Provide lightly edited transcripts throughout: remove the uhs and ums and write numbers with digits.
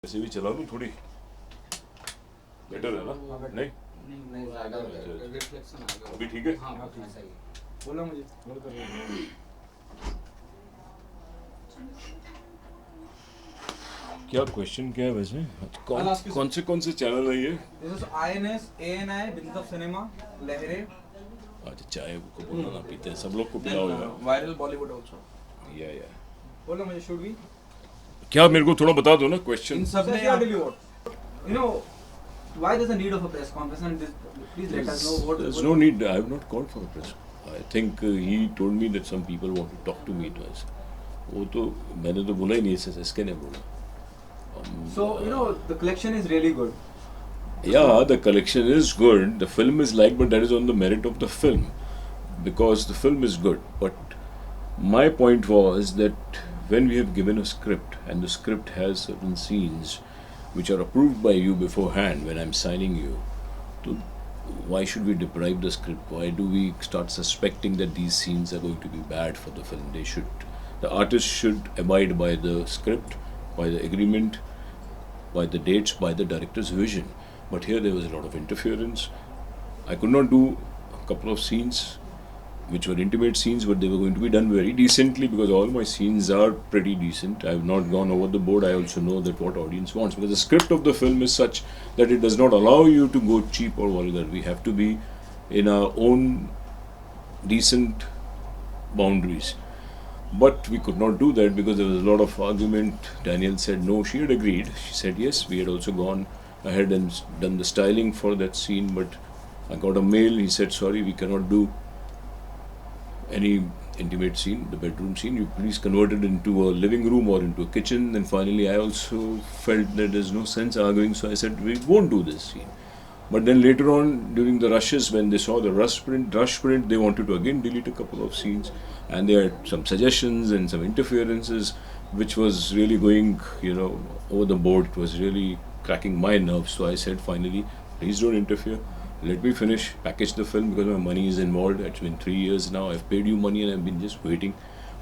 ऐसे भी चला लूँ थोड़ी बेटर है ना नहीं नहीं ज़्यादा रिफ्लेक्शन आ गया अभी ठीक है हाँ ऐसा ही बोला मुझे क्या क्वेश्चन क्या है वैसे I'll ask you कौन से चैनल है ये This is INS, ANI, Bins of Cinema, Lehre, अच्छा चाय को बोलना ना पीते हैं सब लोग को पिलाओ यार viral Bollywood also. या बोला मुझे should we? क्या मेरे को थोड़ा बता दो ना क्वेश्चन In सब ने tell you what? You know why there's a need of a press conference and this, please let us know what. There's no need. I have not called for a press. I think he told me that some people want to talk to me twice. वो तो मैंने तो बोला ही नहीं है इसके ने बोला. So you know the collection is really good. Yeah, the collection is good. The film is like, but that is on the merit of the film, because the film is good. But my point was that when we have given a script and the script has certain scenes which are approved by you beforehand when I'm signing you, so why should we deprive the script? Why do we start suspecting that these scenes are going to be bad for the film? The artist should abide by the script, by the agreement, by the dates, by the director's vision. But here there was a lot of interference. I could not do a couple of scenes which were intimate scenes, but they were going to be done very decently because all my scenes are pretty decent. I have not gone over the board. I also know that what audience wants, because the script of the film is such that it does not allow you to go cheap or vulgar. We have to be in our own decent boundaries. But we could not do that because there was a lot of argument. Danielle said no, she had agreed. She said yes, we had also gone ahead and done the styling for that scene, but I got a mail, he said sorry, we cannot do any intimate scene, the bedroom scene, you please convert it into a living room or into a kitchen. Then finally I also felt that there's no sense arguing, so I said we won't do this scene. But then later on, during the rushes, when they saw the rush print, they wanted to again delete a couple of scenes, and they had some suggestions and some interferences, which was really going, over the board. It was really cracking my nerves. So I said, finally, please don't interfere. Let me finish, package the film, because my money is involved. It's been 3 years now. I've paid you money and I've been just waiting.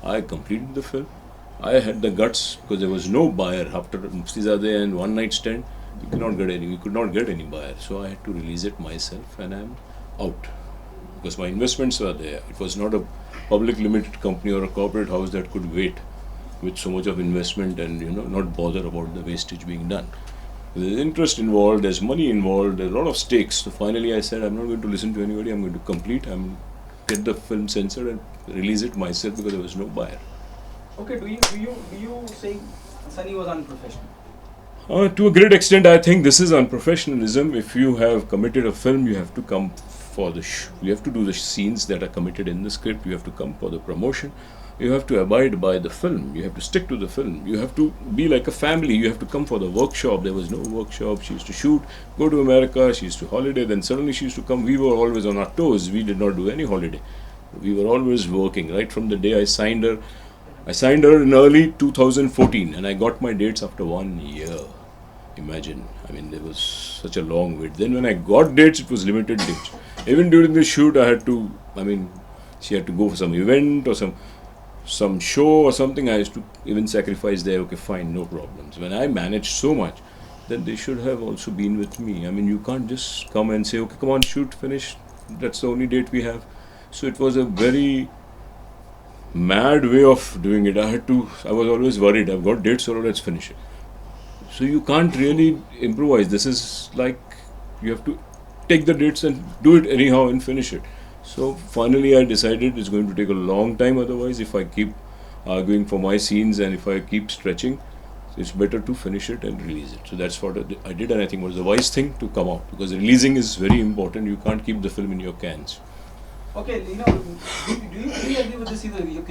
I completed the film. I had the guts because there was no buyer after Muftizadeh and One Night Stand. We could not get any buyer. So I had to release it myself, and I'm out because my investments were there. It was not a public limited company or a corporate house that could wait with so much of investment and not bother about the wastage being done. There's interest involved, there's money involved, there's a lot of stakes. So finally I said, I'm not going to listen to anybody, I'm going to complete, get the film censored and release it myself because there was no buyer. Okay, do you say Sunny was unprofessional? To a great extent, I think this is unprofessionalism. If you have committed a film, you have to come for you have to do the scenes that are committed in the script, you have to come for the promotion. You have to abide by the film. You have to stick to the film. You have to be like a family. You have to come for the workshop. There was no workshop. She used to shoot, go to America. She used to holiday. Then suddenly she used to come. We were always on our toes. We did not do any holiday. We were always working. Right from the day I signed her. I signed her in early 2014, and I got my dates after 1 year. Imagine. There was such a long wait. Then when I got dates, it was limited dates. Even during the shoot, I had to. She had to go for some event or some show or something. I used to even sacrifice there. Okay, fine, no problems. When I managed so much, then they should have also been with me. You can't just come and say, okay, come on, shoot, finish. That's the only date we have. So it was a very mad way of doing it. I was always worried. I've got dates, so let's finish it. So you can't really improvise. This is like you have to take the dates and do it anyhow and finish it. So finally I decided it's going to take a long time otherwise if I keep arguing for my scenes and if I keep stretching, it's better to finish it and release it. So that's what I did, and I think it was the wise thing to come out because releasing is very important. You can't keep the film in your cans. Okay, do you really agree with this? Either your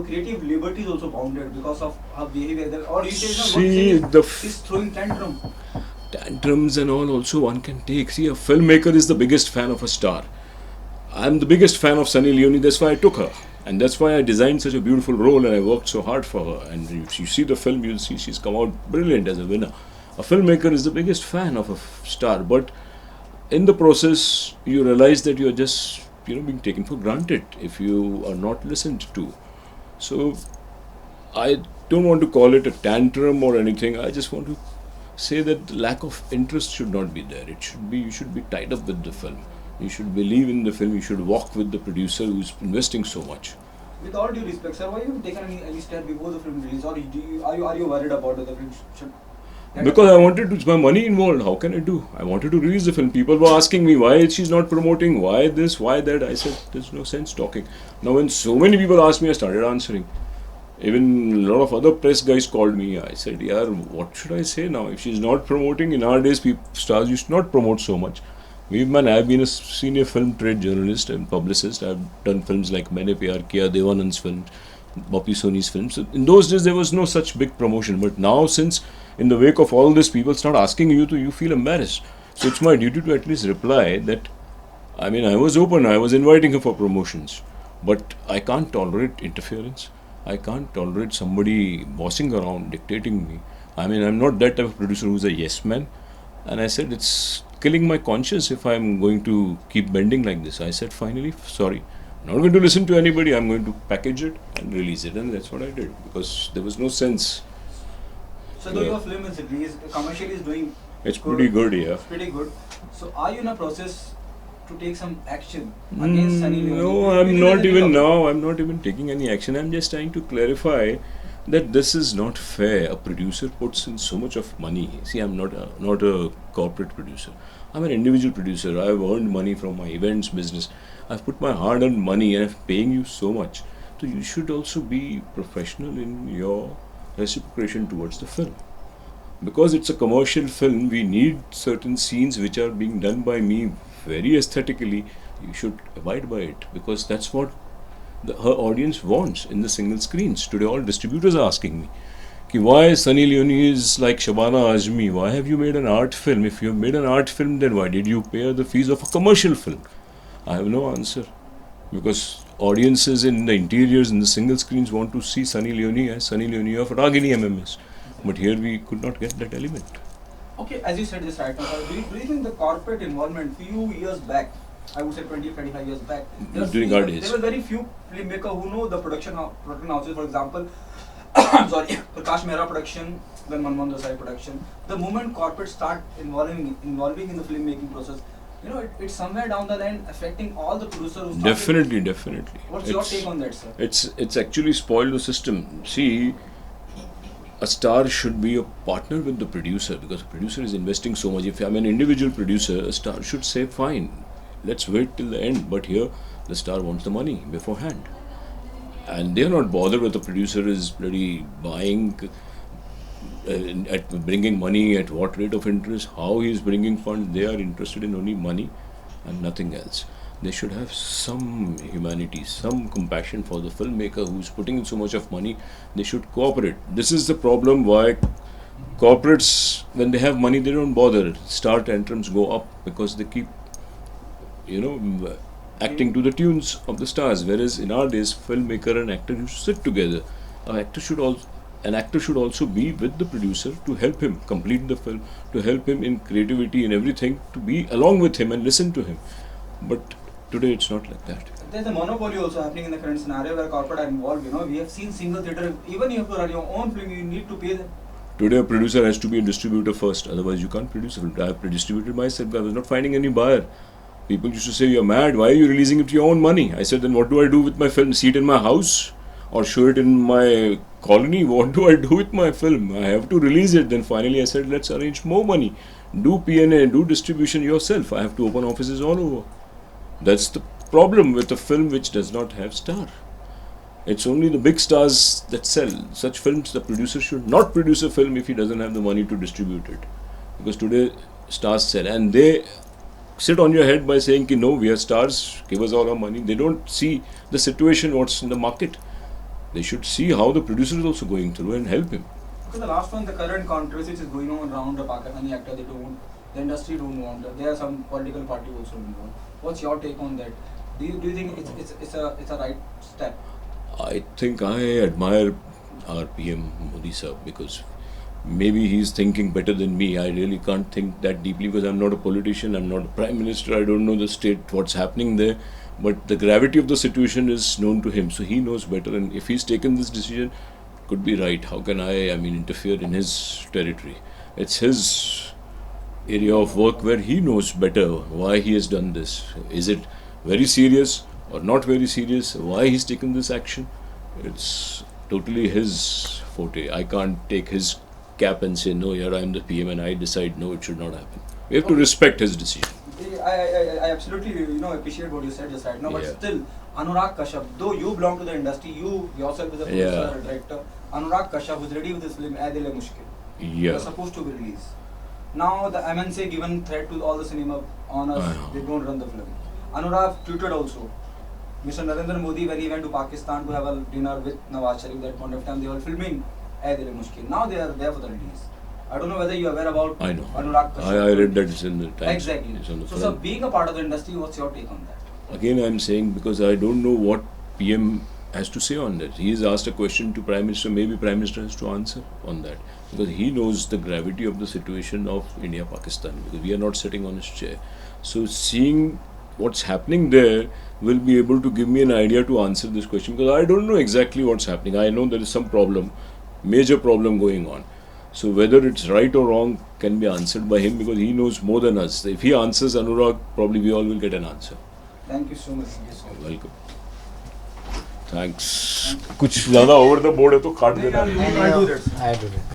creative liberty is also bounded because of her behavior, or you say she's throwing tantrums and all also one can take. See, a filmmaker is the biggest fan of a star. I'm the biggest fan of Sunny Leone, that's why I took her. And that's why I designed such a beautiful role and I worked so hard for her. And if you see the film, you'll see she's come out brilliant as a winner. A filmmaker is the biggest fan of a star, but in the process, you realize that you're just, being taken for granted if you are not listened to. So I don't want to call it a tantrum or anything. I just want to say that the lack of interest should not be there. It should be, you should be tied up with the film. You should believe in the film. You should walk with the producer who's investing so much. With all due respect, sir, why you haven't taken any step before the film release, or are you worried about the film should? Because I wanted to, it's my money involved. How can I do? I wanted to release the film. People were asking me why she's not promoting, why this, why that. I said there's no sense talking. Now when so many people asked me, I started answering. Even a lot of other press guys called me. I said, yeah, what should I say now? If she's not promoting, in our days, stars used to not promote so much. I've been a senior film trade journalist and publicist. I've done films like Maine Pyar Kiya, Devanand's films, Bappi Soni's films. So in those days, there was no such big promotion. But now, since in the wake of all this, people start asking you you feel embarrassed. So it's my duty to at least reply that, I mean, I was open, I was inviting her for promotions. But I can't tolerate interference. I can't tolerate somebody bossing around, dictating me. I mean, I'm not that type of producer who's a yes man. And I said, it's killing my conscience if I'm going to keep bending like this. I said, finally, sorry. I'm not going to listen to anybody. I'm going to package it and release it. And that's what I did. Because there was no sense. So though your film is released, commercially is doing It's pretty good, yeah. It's pretty good. So are you in a process to take some action against Sunny Leone? No, I'm not even now. I'm not even taking any action. I'm just trying to clarify that this is not fair. A producer puts in so much of money. See, I'm not a corporate producer. I'm an individual producer. I've earned money from my events business. I've put my hard-earned money and I'm paying you so much. So you should also be professional in your reciprocation towards the film. Because it's a commercial film, we need certain scenes which are being done by me very aesthetically. You should abide by it because that's what her audience wants in the single screens. Today all distributors are asking me why Sunny Leone is like Shabana Azmi. Why have you made an art film? If you have made an art film, then why did you pay the fees of a commercial film? I have no answer. Because audiences in the interiors, in the single screens want to see Sunny Leone as Sunny Leone of Ragini MMS. But here we could not get that element. Okay, as you said this right now, do you think the corporate involvement few years back, I would say 20-25 years back, during our days, there were very few filmmakers who know the production houses. For example, I'm sorry, Prakash Mehra production, then Manmohan Desai production. The moment corporate start involving in the filmmaking process, you know, it's somewhere down the line affecting all the producers. Definitely. What's your take on that, sir? It's actually spoiled the system. See, a star should be a partner with the producer because the producer is investing so much. If I'm an individual producer, a star should say, fine, let's wait till the end. But here, the star wants the money beforehand. And they're not bothered whether the producer is bloody buying, at bringing money at what rate of interest, how he is bringing funds. They are interested in only money and nothing else. They should have some humanity, some compassion for the filmmaker who's putting in so much of money. They should cooperate. This is the problem why corporates, when they have money, they don't bother. Star tantrums go up because they keep, acting to the tunes of the stars. Whereas in our days, filmmaker and actor used to sit together. An actor should also be with the producer to help him complete the film, to help him in creativity and everything, to be along with him and listen to him. But today it's not like that. There's a monopoly also happening in the current scenario where corporate are involved. We have seen single theatre. Even if you have to run your own film, you need to pay them. Today a producer has to be a distributor first, otherwise you can't produce a film. I have distributed myself. I was not finding any buyer. People used to say, you're mad, why are you releasing it to your own money? I said, then what do I do with my film? See it in my house? Or show it in my colony? What do I do with my film? I have to release it. Then finally I said, let's arrange more money. Do P&A, do distribution yourself. I have to open offices all over. That's the problem with a film which does not have star. It's only the big stars that sell. Such films, the producer should not produce a film if he doesn't have the money to distribute it. Because today stars sell. And they sit on your head by saying, no, we are stars, give us all our money. They don't see the situation, what's in the market. They should see how the producer is also going through and help him. Because the last one, the current controversy which is going on around the Pakistani actor, the industry don't want. There are some political party also involved. What's your take on that? Do you think it's a right step? I think I admire our PM Modi sir because maybe he's thinking better than me. I really can't think that deeply because I'm not a politician, I'm not a prime minister, I don't know the state, what's happening there. But the gravity of the situation is known to him, so he knows better. And if he's taken this decision, could be right. How can I mean, interfere in his territory? It's his area of work where he knows better why he has done this. Is it very serious or not very serious? Why he's taken this action? It's totally his forte. I can't take his cap and say, no, here I am the PM and I decide, no, it should not happen. We have to respect his decision. I absolutely appreciate what you said just right now, but Yeah. still, Anurag Kashyap, though you belong to the industry, you yourself as a producer, Yeah. a director, Anurag Kashyap was ready with his film Ae Dil Hai Mushkil. It Yeah. was supposed to be released. Now the MNC given threat to all the cinema owners, I know. they don't run the film. Anurag tweeted also, Mr. Narendra Modi, when he went to Pakistan to have a dinner with Nawaz Sharif, that point of time they were filming Ae Dil Hai Mushkil. Now they are there for the release. I don't know whether you are aware about I know. Anurag Kashyap. I read that it's in the Times. Exactly. It's on the So, front. being a part of the industry, what's your take on that? Again, I'm saying because I don't know what PM has to say on that. He has asked a question to Prime Minister. Maybe Prime Minister has to answer on that because he knows the gravity of the situation of India-Pakistan. Because we are not sitting on his chair. So seeing what's happening there will be able to give me an idea to answer this question because I don't know exactly what's happening. I know there is some problem, major problem going on. So whether it's right or wrong can be answered by him because he knows more than us. If he answers Anurag, probably we all will get an answer. Thank you so much. Welcome thanks कुछ ज़्यादा over the board है तो काट देना I do that. I do it.